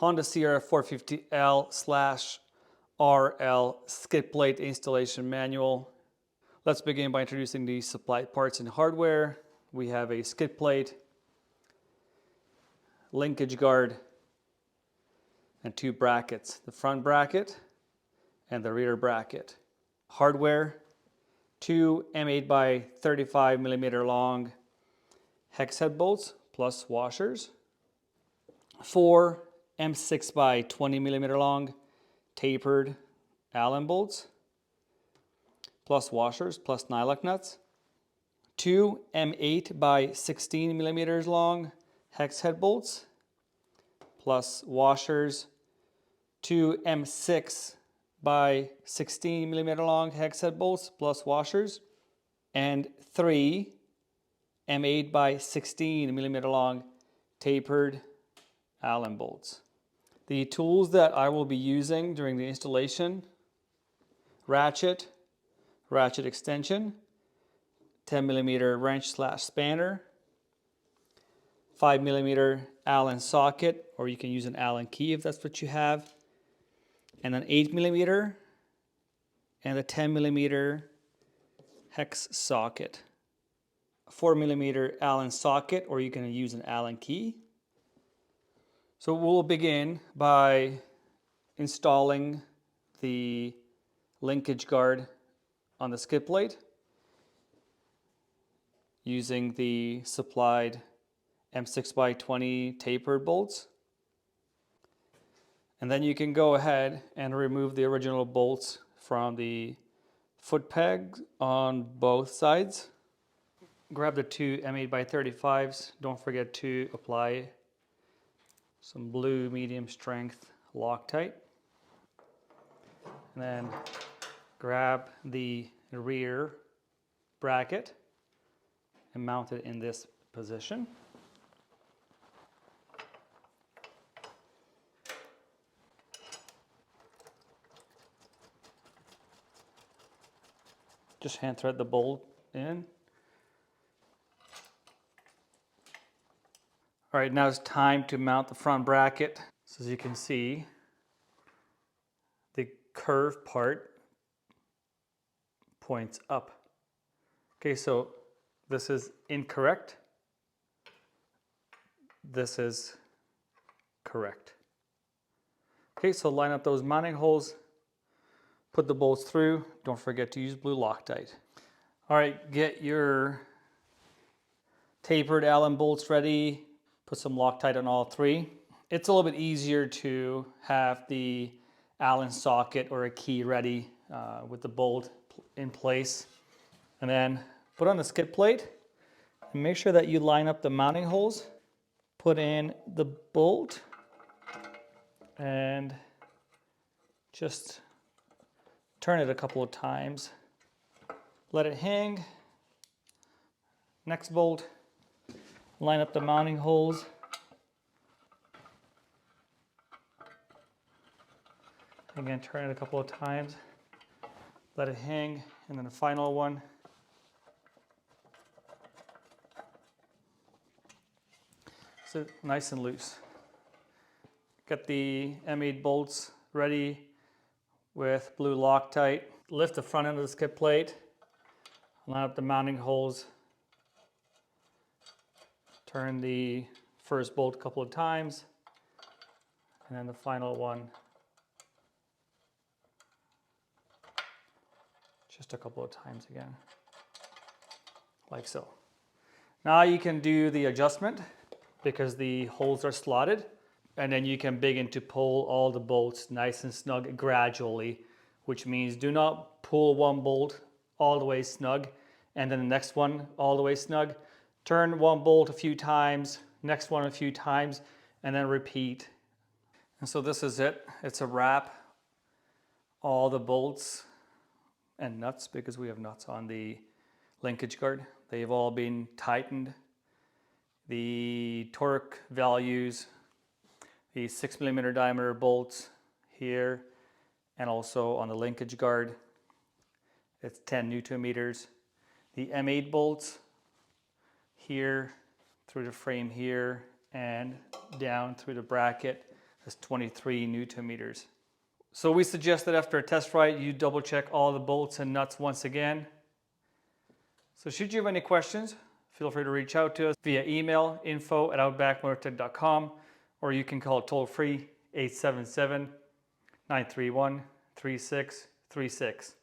Honda CRF450L/RL skid plate installation manual. Let's begin by introducing the supplied parts and hardware. We have a skid plate, linkage guard, and two brackets, the front bracket and the rear bracket. Hardware, two M8 by 35 millimeter long hex head bolts plus washers, four M6 by 20 millimeter long tapered Allen bolts plus washers plus nylock nuts, two M8 by 16 millimeters long hex head bolts plus washers, two M6 by 16 millimeter long hex head bolts plus washers, and three M8 by 16 millimeter long tapered Allen bolts. The tools that I will be using during the installation: ratchet extension, 10 millimeter wrench / spanner, 5 millimeter Allen socket, or you can use an Allen key if that's what you have, and an 8 millimeter and a 10 millimeter hex socket. A 4 millimeter Allen socket, or you can use an Allen key. So we'll begin by installing the linkage guard on the skid plate using the supplied M6 by 20 tapered bolts. And then you can go ahead and remove the original bolts from the foot pegs on both sides. Grab the two M8 by 35s. Don't forget to apply some blue medium strength Loctite. And then grab the rear bracket and mount it in this position. Just hand thread the bolt in. All right, now it's time to mount the front bracket. So as you can see, the curved part points up. Okay, so this is incorrect. This is correct. Okay, so line up those mounting holes, put the bolts through. Don't forget to use blue Loctite. All right, get your tapered Allen bolts ready. Put some Loctite on all three. It's a little bit easier to have the Allen socket or a key ready with the bolt in place. And then put on the skid plate and make sure that you line up the mounting holes. Put in the bolt and just turn it a couple of times. Let it hang. Next bolt. Line up the mounting holes. Again, turn it a couple of times. Let it hang, and then the final one. So nice and loose. Get the M8 bolts ready with blue Loctite. Lift the front end of the skid plate. Line up the mounting holes. Turn the first bolt a couple of times, and then the final one just a couple of times again, like so. Now you can do the adjustment because the holes are slotted, and then you can begin to pull all the bolts nice and snug gradually, which means do not pull one bolt all the way snug and then the next one all the way snug. Turn one bolt a few times, next one a few times, and then repeat. And so this is it. It's a wrap. All the bolts and nuts, because we have nuts on the linkage guard, they've all been tightened. The torque values, the 6 millimeter diameter bolts here, and also on the linkage guard, it's 10 Newton meters. The M8 bolts here, through the frame here, and down through the bracket, That's 23 Newton meters. So we suggest that after a test ride, you double check all the bolts and nuts once again. So should you have any questions, feel free to reach out to us via email, info@outbackmotortek.com, or you can call toll free 877-931-3636.